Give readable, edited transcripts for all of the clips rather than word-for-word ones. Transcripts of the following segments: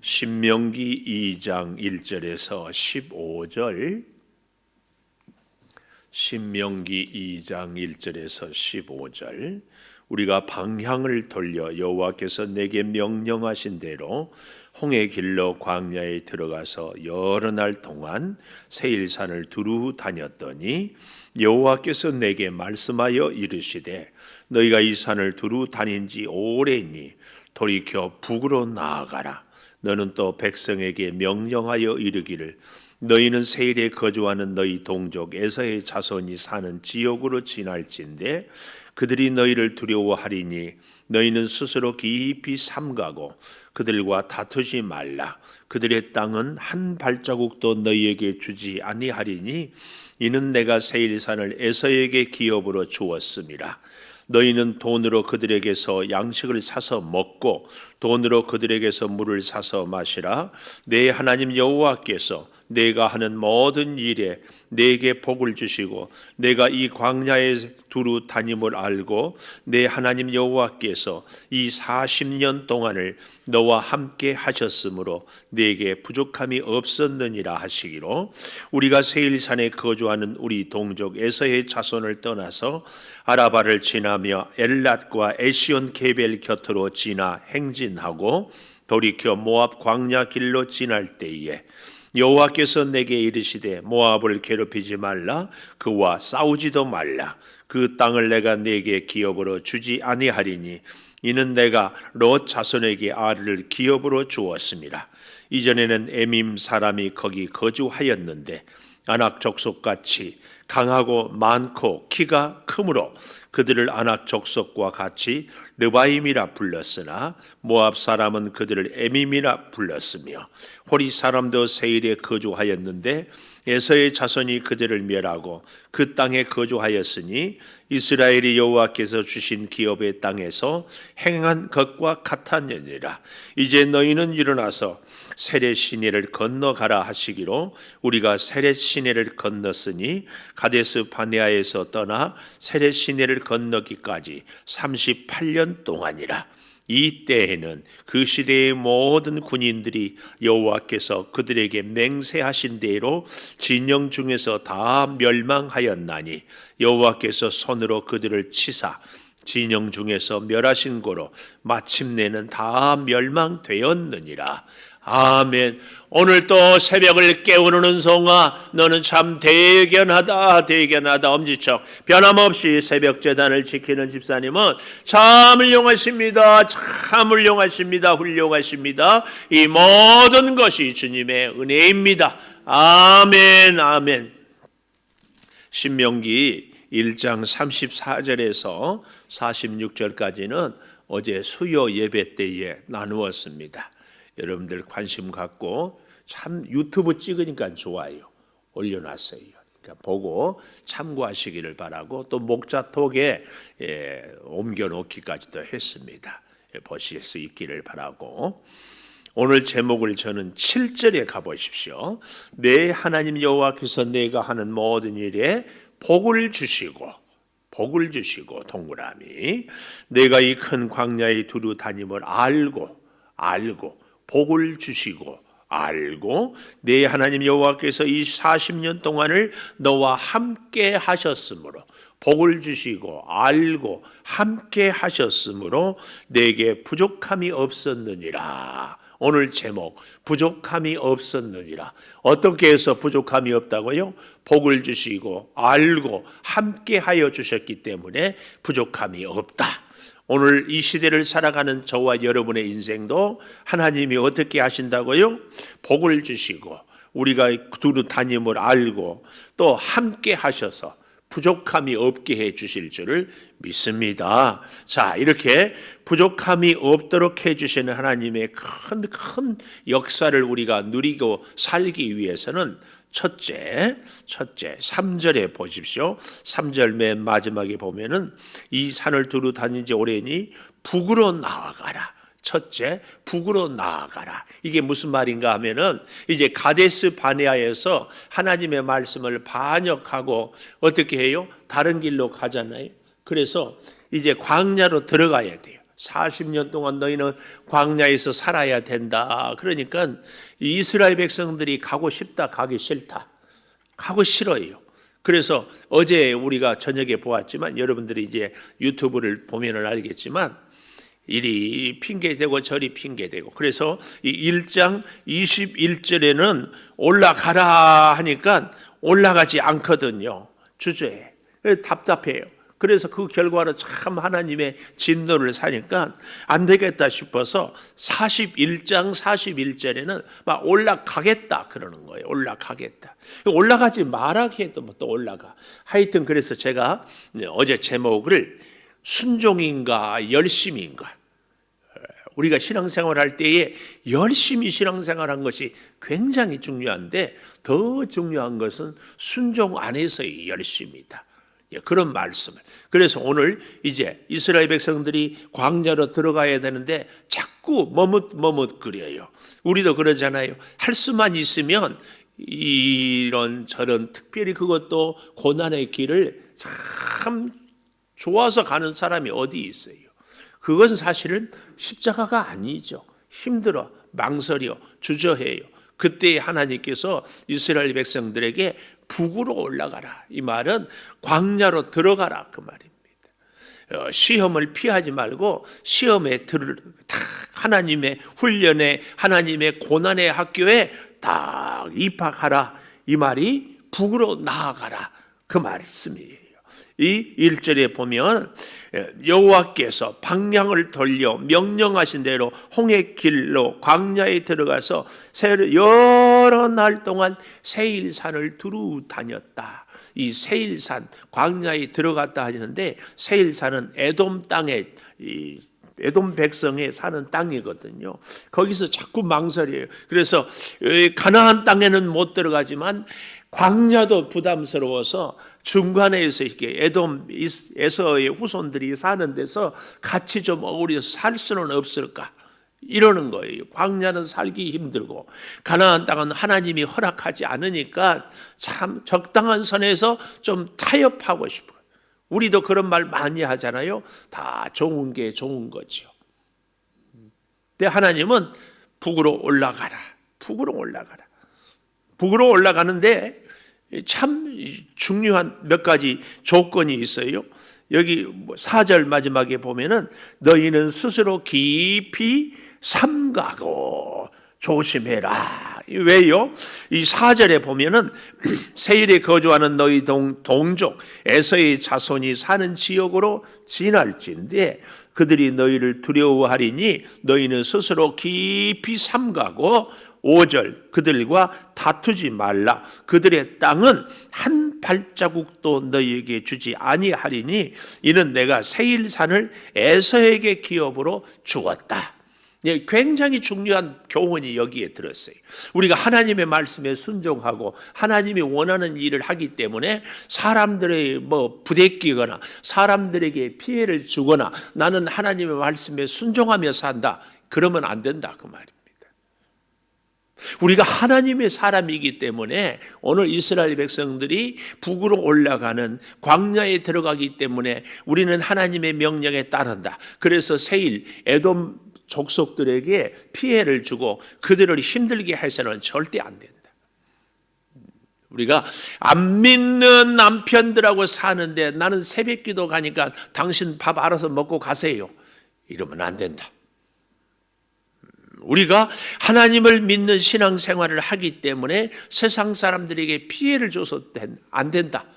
신명기 2장 1절에서 15절, 신명기 2장 1절에서 15절, 우리가 방향을 돌려 여호와께서 내게 명령하신 대로 홍해 길로 광야에 들어가서 여러 날 동안 세일산을 두루 다녔더니 여호와께서 내게 말씀하여 이르시되 너희가 이 산을 두루 다닌 지 오래니 돌이켜 북으로 나아가라. 너는 또 백성에게 명령하여 이르기를 너희는 세일에 거주하는 너희 동족 에서의 자손이 사는 지역으로 지날진대 그들이 너희를 두려워하리니 너희는 스스로 깊이 삼가고 그들과 다투지 말라. 그들의 땅은 한 발자국도 너희에게 주지 아니하리니 이는 내가 세일산을 에서에게 기업으로 주었음이라. 너희는 돈으로 그들에게서 양식을 사서 먹고 돈으로 그들에게서 물을 사서 마시라. 내 하나님 여호와께서 내가 하는 모든 일에 내게 복을 주시고 내가 이 광야에 두루 다님을 알고 내 하나님 여호와께서 이 40년 동안을 너와 함께 하셨으므로 내게 부족함이 없었느니라 하시기로 우리가 세일산에 거주하는 우리 동족 에서의 자손을 떠나서 아라바를 지나며 엘랏과 에시온 게벨 곁으로 지나 행진하고 돌이켜 모압 광야 길로 지날 때에 여호와께서 내게 이르시되 모압을 괴롭히지 말라. 그와 싸우지도 말라. 그 땅을 내가 네게 기업으로 주지 아니하리니 이는 내가 롯 자손에게 아르를 기업으로 주었습니다. 이전에는 에밈 사람이 거기 거주하였는데 아낙 족속같이 강하고 많고 키가 크므로 그들을 아낙 족속과 같이 르바임이라 불렀으나 모압 사람은 그들을 에밈이라 불렀으며 호리 사람도 세일에 거주하였는데 에서의 자손이 그들을 멸하고 그 땅에 거주하였으니 이스라엘이 여호와께서 주신 기업의 땅에서 행한 것과 같았느니라. 이제 너희는 일어나서 세렛 시내를 건너가라 하시기로 우리가 세렛 시내를 건넜으니 가데스 바네아에서 떠나 세렛 시내를 건너기까지 38년 동안이라. 이 때에는 그 시대의 모든 군인들이 여호와께서 그들에게 맹세하신 대로 진영 중에서 다 멸망하였나니 여호와께서 손으로 그들을 치사 진영 중에서 멸하신 고로 마침내는 다 멸망되었느니라. 아멘. 오늘 또 새벽을 깨우는 은송아 너는 참 대견하다 대견하다. 엄지척 변함없이 새벽 제단을 지키는 집사님은 참 훌륭하십니다. 참 훌륭하십니다. 훌륭하십니다. 이 모든 것이 주님의 은혜입니다. 아멘 아멘. 신명기 1장 34절에서 46절까지는 어제 수요 예배 때에 나누었습니다. 여러분들 관심 갖고 참 유튜브 찍으니까 좋아요. 올려놨어요. 그러니까 보고 참고하시기를 바라고 또 목자톡에 옮겨놓기까지도 했습니다. 보실 수 있기를 바라고 오늘 제목을 저는 7절에 가보십시오. 내 하나님 여호와께서 내가 하는 모든 일에 복을 주시고 동그라미 내가 이 큰 광야에 두루 다님을 알고 복을 주시고 알고 내 하나님 여호와께서 이 40년 동안을 너와 함께 하셨으므로 복을 주시고 알고 함께 하셨으므로 내게 부족함이 없었느니라. 오늘 제목 부족함이 없었느니라. 어떻게 해서 부족함이 없다고요? 복을 주시고 알고 함께 하여 주셨기 때문에 부족함이 없다. 오늘 이 시대를 살아가는 저와 여러분의 인생도 하나님이 어떻게 하신다고요? 복을 주시고 우리가 두루 다님을 알고 또 함께 하셔서 부족함이 없게 해 주실 줄을 믿습니다. 자, 이렇게 부족함이 없도록 해 주시는 하나님의 큰 역사를 우리가 누리고 살기 위해서는 첫째 3절에 보십시오. 3절 맨 마지막에 보면은 이 산을 두루 다닌 지 오래니 북으로 나아가라. 첫째, 북으로 나아가라. 이게 무슨 말인가 하면은 이제 가데스 바네아에서 하나님의 말씀을 반역하고 어떻게 해요? 다른 길로 가잖아요. 그래서 이제 광야로 들어가야 돼요. 40년 동안 너희는 광야에서 살아야 된다. 그러니까 이스라엘 백성들이 가고 싶다, 가기 싫다. 가고 싫어요. 그래서 어제 우리가 저녁에 보았지만 여러분들이 이제 유튜브를 보면 알겠지만 이리 핑계대고 저리 핑계대고, 그래서 이 1장 21절에는 올라가라 하니까 올라가지 않거든요. 주저해. 답답해요. 그래서 그 결과로 참 하나님의 진노를 사니까 안 되겠다 싶어서 41장 41절에는 막 올라가겠다 그러는 거예요. 올라가겠다. 올라가지 마라 해도 뭐 또 올라가. 하여튼 그래서 제가 어제 제목을 순종인가 열심인가. 우리가 신앙생활 할 때에 열심히 신앙생활한 것이 굉장히 중요한데 더 중요한 것은 순종 안에서의 열심이다. 그런 말씀을. 그래서 오늘 이제 이스라엘 백성들이 광야로 들어가야 되는데 자꾸 머뭇거려요. 우리도 그러잖아요. 할 수만 있으면 이런 저런, 특별히 그것도 고난의 길을 참 좋아서 가는 사람이 어디 있어요. 그것은 사실은 십자가가 아니죠. 힘들어, 망설여, 주저해요. 그때 하나님께서 이스라엘 백성들에게 북으로 올라가라. 이 말은 광야로 들어가라 그 말입니다. 시험을 피하지 말고 시험에 딱 하나님의 훈련에, 하나님의 고난의 학교에 딱 입학하라. 이 말이 북으로 나아가라 그 말씀이에요. 이 1절에 보면 여호와께서 방향을 돌려 명령하신 대로 홍해 길로 광야에 들어가서 여러 날 동안 세일산을 두루 다녔다. 이 세일산, 광야에 들어갔다 하는데 세일산은 에돔 땅에, 에돔 백성에 사는 땅이거든요. 거기서 자꾸 망설여요. 그래서 가나안 땅에는 못 들어가지만 광야도 부담스러워서 중간에서 이렇게 에돔 에서의 후손들이 사는 데서 같이 좀 어울려서 살 수는 없을까 이러는 거예요. 광야는 살기 힘들고 가나안 땅은 하나님이 허락하지 않으니까 참 적당한 선에서 좀 타협하고 싶어요. 우리도 그런 말 많이 하잖아요. 다 좋은 게 좋은 거죠. 근데 하나님은 북으로 올라가라. 북으로 올라가라. 북으로 올라가는데 참 중요한 몇 가지 조건이 있어요. 여기 4절 마지막에 보면은 너희는 스스로 깊이 삼가고 조심해라. 왜요? 이 4절에 보면은 세일에 거주하는 너희 동족 에서의 자손이 사는 지역으로 지날진대 그들이 너희를 두려워하리니 너희는 스스로 깊이 삼가고 5절 그들과 다투지 말라. 그들의 땅은 한 발자국도 너희에게 주지 아니하리니 이는 내가 세일산을 에서에게 기업으로 주었다. 굉장히 중요한 교훈이 여기에 들었어요. 우리가 하나님의 말씀에 순종하고 하나님이 원하는 일을 하기 때문에 사람들의 부대끼거나 사람들에게 피해를 주거나 나는 하나님의 말씀에 순종하며 산다. 그러면 안 된다 그 말입니다. 우리가 하나님의 사람이기 때문에 오늘 이스라엘 백성들이 북으로 올라가는 광야에 들어가기 때문에 우리는 하나님의 명령에 따른다. 그래서 세일, 에돔 족속들에게 피해를 주고 그들을 힘들게 해서는 절대 안 된다. 우리가 안 믿는 남편들하고 사는데 나는 새벽기도 가니까 당신 밥 알아서 먹고 가세요. 이러면 안 된다. 우리가 하나님을 믿는 신앙생활을 하기 때문에 세상 사람들에게 피해를 줘서 안 된다.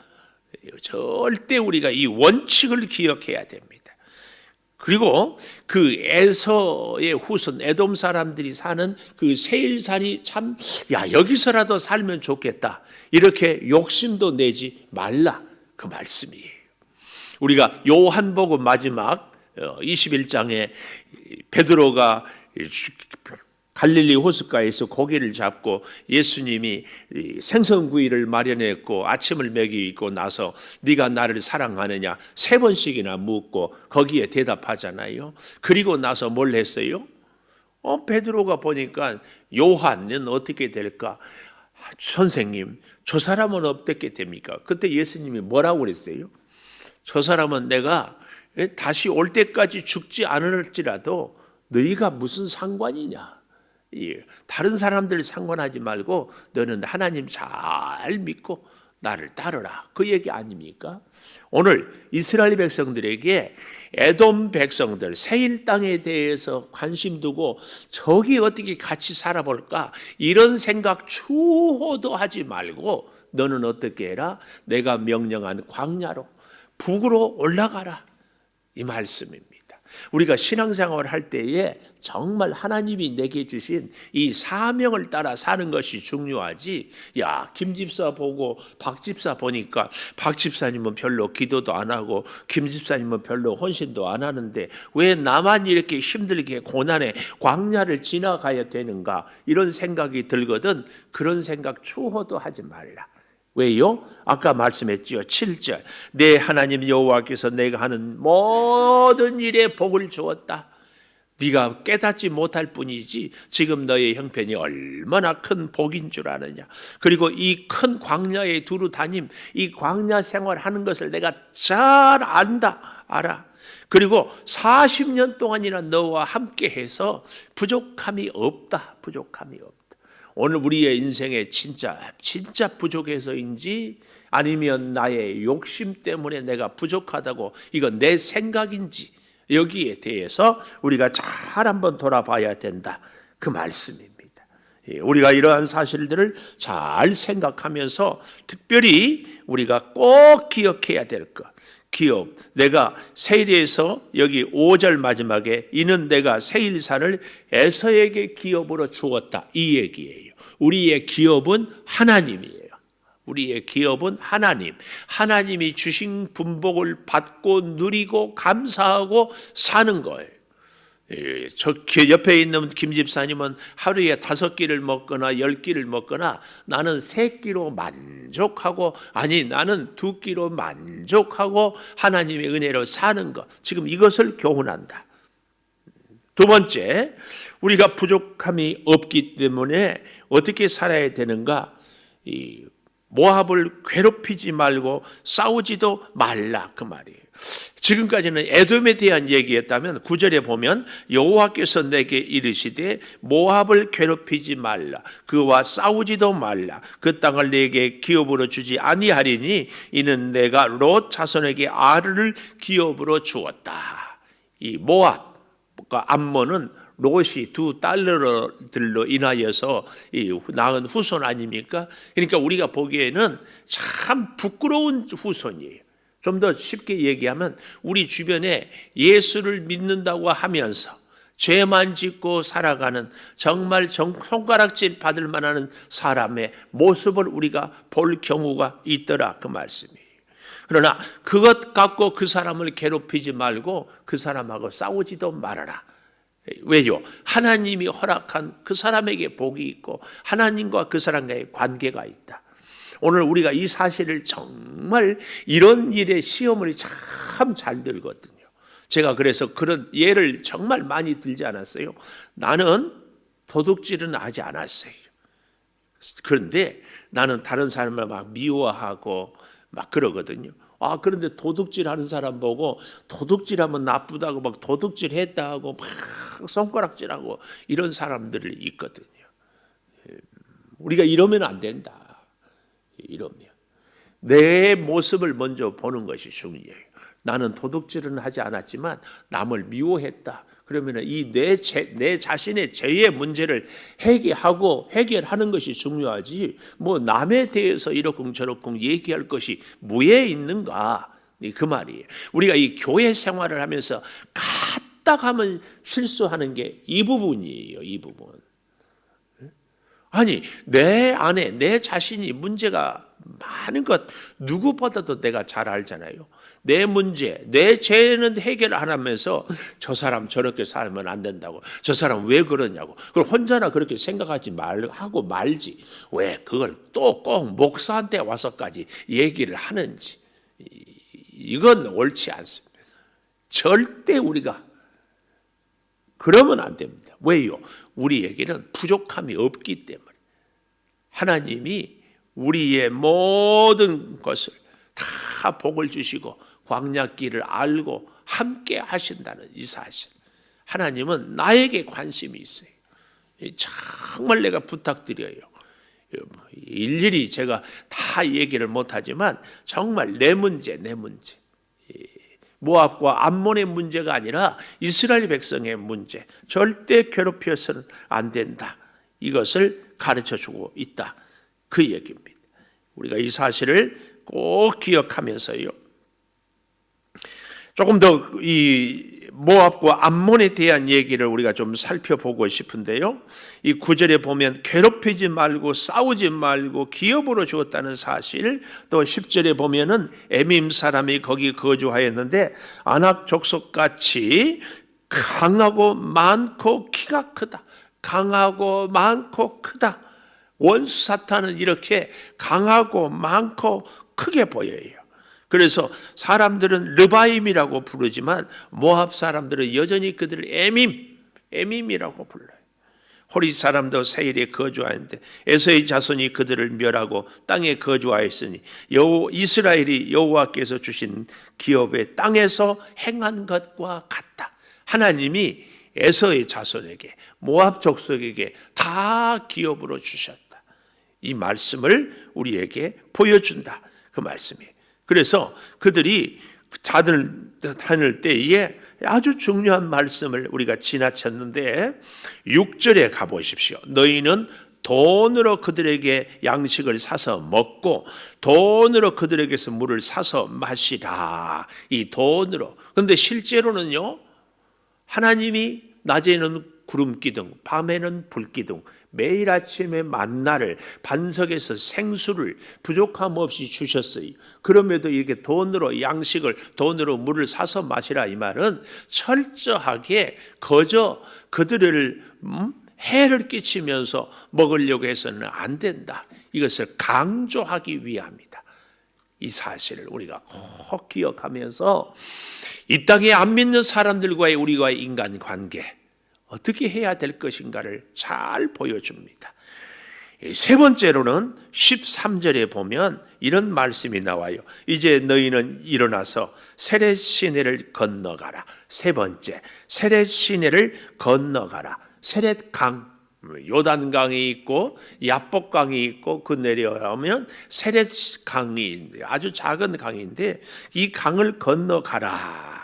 절대 우리가 이 원칙을 기억해야 됩니다. 그리고 그 에서의 후손 에돔 사람들이 사는 그 세일산이 참 여기서라도 살면 좋겠다. 이렇게 욕심도 내지 말라 그 말씀이에요. 우리가 요한복음 마지막 21장에 베드로가 갈릴리 호숫가에서 고기를 잡고 예수님이 생선구이를 마련했고 아침을 먹이고 나서 네가 나를 사랑하느냐 3번씩이나 묻고 거기에 대답하잖아요. 그리고 나서 뭘 했어요? 베드로가 보니까 요한은 어떻게 될까? 선생님, 저 사람은 어떻게 됩니까? 그때 예수님이 뭐라고 그랬어요? 저 사람은 내가 다시 올 때까지 죽지 않을지라도 너희가 무슨 상관이냐? 다른 사람들 상관하지 말고 너는 하나님 잘 믿고 나를 따르라. 그 얘기 아닙니까? 오늘 이스라엘 백성들에게 에돔 백성들 세일 땅에 대해서 관심 두고 저기 어떻게 같이 살아볼까? 이런 생각 추호도 하지 말고 너는 어떻게 해라? 내가 명령한 광야로 북으로 올라가라. 이 말씀입니다. 우리가 신앙생활을 할 때에 정말 하나님이 내게 주신 이 사명을 따라 사는 것이 중요하지. 야, 김 집사 보고 박 집사 보니까 박 집사님은 별로 기도도 안 하고 김 집사님은 별로 헌신도 안 하는데 왜 나만 이렇게 힘들게 고난의 광야를 지나가야 되는가? 이런 생각이 들거든. 그런 생각 추호도 하지 말라. 왜요? 아까 말씀했지요. 7절. 내 하나님 여호와께서 내가 하는 모든 일에 복을 주었다. 네가 깨닫지 못할 뿐이지 지금 너의 형편이 얼마나 큰 복인 줄 아느냐. 그리고 이 큰 광야에 두루 다님, 이 광야 생활하는 것을 내가 잘 알아. 그리고 40년 동안이나 너와 함께해서 부족함이 없다. 오늘 우리의 인생에 진짜 부족해서인지 아니면 나의 욕심 때문에 내가 부족하다고 이건 내 생각인지 여기에 대해서 우리가 잘 한번 돌아봐야 된다. 그 말씀입니다. 우리가 이러한 사실들을 잘 생각하면서 특별히 우리가 꼭 기억해야 될 것. 기업. 내가 세일에서 여기 5절 마지막에 이는 내가 세일산을 에서에게 기업으로 주었다. 이 얘기예요. 우리의 기업은 하나님이에요. 우리의 기업은 하나님. 하나님이 주신 분복을 받고 누리고 감사하고 사는 거예요. 저 옆에 있는 김 집사님은 하루에 5끼를 먹거나 10끼를 먹거나 나는 3끼로 만족하고 아니 나는 2끼로 만족하고 하나님의 은혜로 사는 것. 지금 이것을 교훈한다. 두 번째, 우리가 부족함이 없기 때문에 어떻게 살아야 되는가? 모압을 괴롭히지 말고 싸우지도 말라 그 말이에요. 지금까지는 에돔에 대한 얘기였다면 9절에 보면 여호와께서 내게 이르시되 모압을 괴롭히지 말라 그와 싸우지도 말라 그 땅을 내게 기업으로 주지 아니하리니 이는 내가 롯 자손에게 아르를 기업으로 주었다. 이 모압과 암몬은 롯이 두 딸들로 인하여서 낳은 후손 아닙니까? 그러니까 우리가 보기에는 참 부끄러운 후손이에요. 좀 더 쉽게 얘기하면 우리 주변에 예수를 믿는다고 하면서 죄만 짓고 살아가는 정말 손가락질 받을 만한 사람의 모습을 우리가 볼 경우가 있더라 그 말씀이에요. 그러나 그것 갖고 그 사람을 괴롭히지 말고 그 사람하고 싸우지도 말아라. 왜요? 하나님이 허락한 그 사람에게 복이 있고 하나님과 그 사람과의 관계가 있다. 오늘 우리가 이 사실을 정말 이런 일에 시험을 참 잘 들거든요. 제가 그래서 그런 예를 정말 많이 들지 않았어요. 나는 도둑질은 하지 않았어요. 그런데 나는 다른 사람을 막 미워하고 막 그러거든요. 그런데 도둑질하는 사람 보고 도둑질하면 나쁘다고 막 도둑질했다 하고 막 손가락질하고 이런 사람들이 있거든요. 우리가 이러면 안 된다. 이러면 내 모습을 먼저 보는 것이 중요해요. 나는 도둑질은 하지 않았지만 남을 미워했다. 그러면 이 내 자신의 죄의 문제를 해결하는 것이 중요하지. 뭐 남에 대해서 이러쿵 저러쿵 얘기할 것이 뭐에 있는가? 그 말이에요. 우리가 이 교회 생활을 하면서 까딱하면 실수하는 게 이 부분이에요. 이 부분. 아니 내 안에 내 자신이 문제가 많은 것 누구보다도 내가 잘 알잖아요. 내 문제, 내 죄는 해결 안 하면서 저 사람 저렇게 살면 안 된다고, 저 사람 왜 그러냐고, 그걸 혼자나 그렇게 생각하지 말고 말지. 왜 그걸 또 꼭 목사한테 와서까지 얘기를 하는지. 이건 옳지 않습니다. 절대 우리가 그러면 안 됩니다. 왜요? 우리에게는 부족함이 없기 때문에 하나님이 우리의 모든 것을 다 복을 주시고 광야길을 알고 함께 하신다는 이 사실. 하나님은 나에게 관심이 있어요. 정말 내가 부탁드려요. 일일이 제가 다 얘기를 못하지만 정말 내 문제. 모압과 암몬의 문제가 아니라 이스라엘 백성의 문제, 절대 괴롭혀서는 안 된다. 이것을 가르쳐주고 있다. 그 얘기입니다. 우리가 이 사실을 꼭 기억하면서요, 조금 더 이 모압과 암몬에 대한 얘기를 우리가 좀 살펴보고 싶은데요, 이 9절에 보면 괴롭히지 말고 싸우지 말고 기업으로 주었다는 사실, 또 10절에 보면은 에밈 사람이 거기 거주하였는데 아낙 족속같이 강하고 많고 키가 크다. 강하고 많고 크다. 원수 사탄은 이렇게 강하고 많고 크게 보여요. 그래서 사람들은 르바임이라고 부르지만 모압 사람들은 여전히 그들을 에밈이라고 불러요. 호리 사람도 세일에 거주하는데 에서의 자손이 그들을 멸하고 땅에 거주하였으니 이스라엘이 여호와께서 주신 기업의 땅에서 행한 것과 같다. 하나님이 에서의 자손에게, 모압 족속에게 다 기업으로 주셨다. 이 말씀을 우리에게 보여준다. 그 말씀이에요. 그래서 그들이 다닐 때에 아주 중요한 말씀을 우리가 지나쳤는데 6절에 가보십시오. 너희는 돈으로 그들에게 양식을 사서 먹고 돈으로 그들에게서 물을 사서 마시라. 이 돈으로. 그런데 실제로는요, 하나님이 낮에는 구름기둥, 밤에는 불기둥, 매일 아침에 만나를, 반석에서 생수를 부족함 없이 주셨어요. 그럼에도 이렇게 돈으로 양식을, 돈으로 물을 사서 마시라, 이 말은 철저하게 거저 그들을 해를 끼치면서 먹으려고 해서는 안 된다. 이것을 강조하기 위함이다. 이 사실을 우리가 꼭 기억하면서 이 땅에 안 믿는 사람들과의 우리와의 인간관계 어떻게 해야 될 것인가를 잘 보여줍니다. 세 번째로는 13절에 보면 이런 말씀이 나와요. 이제 너희는 일어나서 세렛 시내를 건너가라. 세 번째, 세렛 시내를 건너가라. 세렛 강, 요단강이 있고 야복강이 있고 그 내려오면 세렛 강이 아주 작은 강인데 이 강을 건너가라.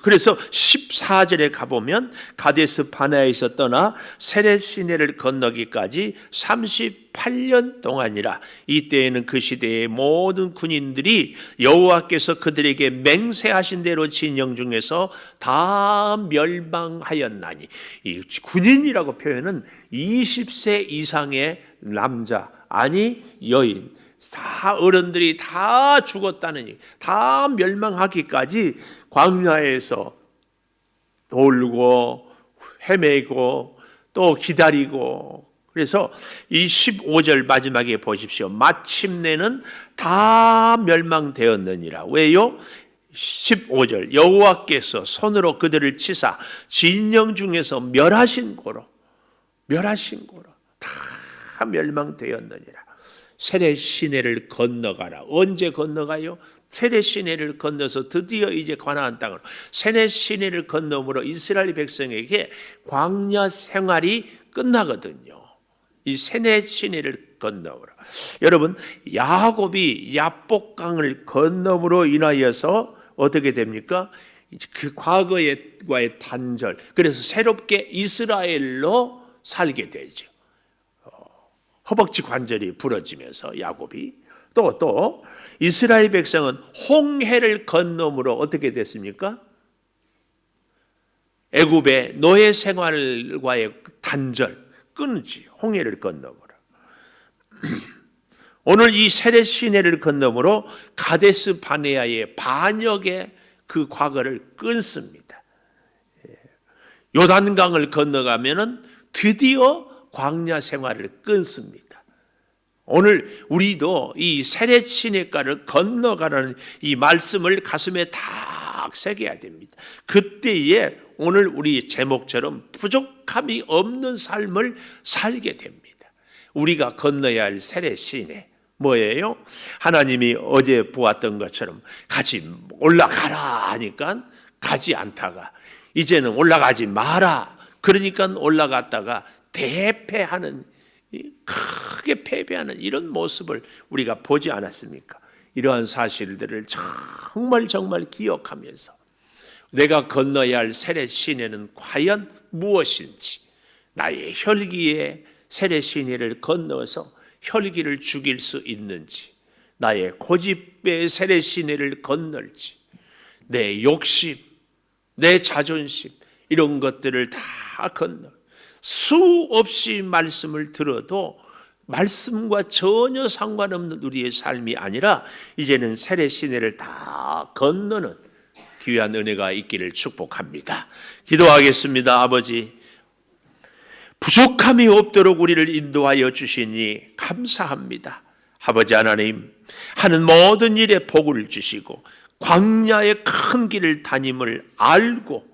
그래서 14절에 가보면 가데스 바네아에서 떠나 세렛 시내를 건너기까지 38년 동안이라. 이때에는 그 시대의 모든 군인들이 여호와께서 그들에게 맹세하신 대로 진영 중에서 다 멸망하였나니, 이 군인이라고 표현은 20세 이상의 남자, 아니 여인, 다 어른들이 다 죽었다는 얘기, 다 멸망하기까지 광야에서 돌고 헤매고 또 기다리고. 그래서 이 15절 마지막에 보십시오. 마침내는 다 멸망되었느니라. 왜요? 15절 여호와께서 손으로 그들을 치사 진영 중에서 멸하신 고로 다 멸망되었느니라. 세렛 시내를 건너가라. 언제 건너가요? 세렛 시내를 건너서 드디어 이제 가나안 땅으로, 세렛 시내를 건너므로 이스라엘 백성에게 광야 생활이 끝나거든요. 이 세렛 시내를 건너므로. 여러분, 야곱이 야복강을 건너므로 인하여서 어떻게 됩니까? 그 과거와의 단절, 그래서 새롭게 이스라엘로 살게 되죠. 허벅지 관절이 부러지면서 야곱이 또 이스라엘 백성은 홍해를 건너므로 어떻게 됐습니까? 애굽의 노예 생활과의 단절 끊지, 홍해를 건너므로. 오늘 이 세렛 시내를 건너므로 가데스 바네아의 반역의 그 과거를 끊습니다. 요단강을 건너가면은 드디어 광야 생활을 끊습니다. 오늘 우리도 이 세렛 시내가를 건너가라는 이 말씀을 가슴에 딱 새겨야 됩니다. 그때에 오늘 우리 제목처럼 부족함이 없는 삶을 살게 됩니다. 우리가 건너야 할 세렛 시내 뭐예요? 하나님이 어제 보았던 것처럼 같이 올라가라 하니까 가지 않다가 이제는 올라가지 마라. 그러니까 올라갔다가 대패하는, 크게 패배하는 이런 모습을 우리가 보지 않았습니까? 이러한 사실들을 정말 기억하면서 내가 건너야 할 세례 시내는 과연 무엇인지, 나의 혈기에 세례 시내를 건너서 혈기를 죽일 수 있는지, 나의 고집에 세례 시내를 건널지, 내 욕심, 내 자존심, 이런 것들을 다 건너 수없이 말씀을 들어도 말씀과 전혀 상관없는 우리의 삶이 아니라 이제는 세례 시내를 다 건너는 귀한 은혜가 있기를 축복합니다. 기도하겠습니다. 아버지, 부족함이 없도록 우리를 인도하여 주시니 감사합니다. 아버지 하나님, 하는 모든 일에 복을 주시고 광야의 큰 길을 다님을 알고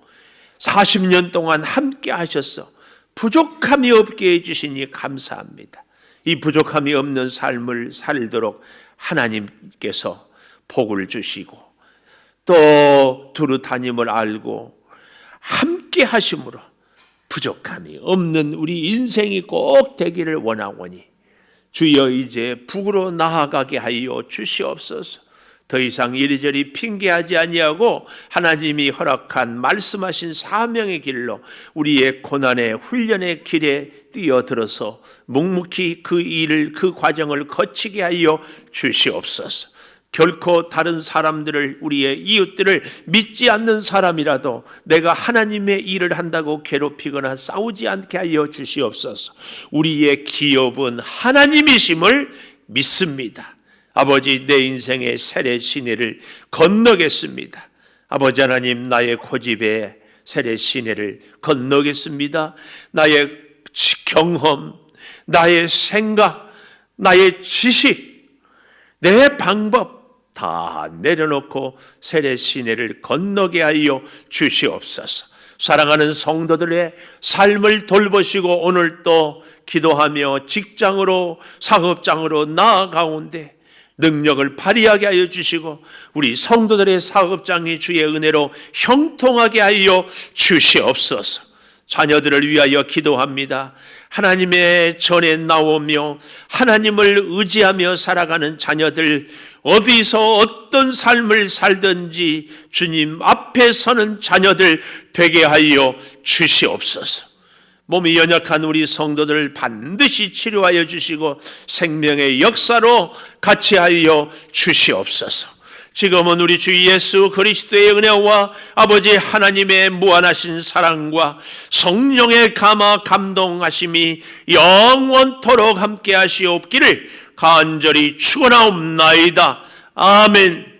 40년 동안 함께 하셔서 부족함이 없게 해주시니 감사합니다. 이 부족함이 없는 삶을 살도록 하나님께서 복을 주시고 또 두루 다님을 알고 함께 하심으로 부족함이 없는 우리 인생이 꼭 되기를 원하오니 주여 이제 북으로 나아가게 하여 주시옵소서. 더 이상 이리저리 핑계하지 아니하고 하나님이 허락한 말씀하신 사명의 길로 우리의 고난의 훈련의 길에 뛰어들어서 묵묵히 그 일을, 그 과정을 거치게 하여 주시옵소서. 결코 다른 사람들을, 우리의 이웃들을 믿지 않는 사람이라도 내가 하나님의 일을 한다고 괴롭히거나 싸우지 않게 하여 주시옵소서. 우리의 기업은 하나님이심을 믿습니다. 아버지, 내 인생의 세례 시내를 건너겠습니다. 아버지 하나님, 나의 고집에 세례 시내를 건너겠습니다. 나의 경험, 나의 생각, 나의 지식, 내 방법 다 내려놓고 세례 시내를 건너게 하여 주시옵소서. 사랑하는 성도들의 삶을 돌보시고 오늘 또 기도하며 직장으로, 사업장으로 나아가운데 능력을 발휘하게 하여 주시고 우리 성도들의 사업장이 주의 은혜로 형통하게 하여 주시옵소서. 자녀들을 위하여 기도합니다. 하나님의 전에 나오며 하나님을 의지하며 살아가는 자녀들, 어디서 어떤 삶을 살든지 주님 앞에 서는 자녀들 되게 하여 주시옵소서. 몸이 연약한 우리 성도들을 반드시 치료하여 주시고 생명의 역사로 같이 하여 주시옵소서. 지금은 우리 주 예수 그리스도의 은혜와 아버지 하나님의 무한하신 사랑과 성령의 감화 감동하심이 영원토록 함께 하시옵기를 간절히 축원하옵나이다. 아멘.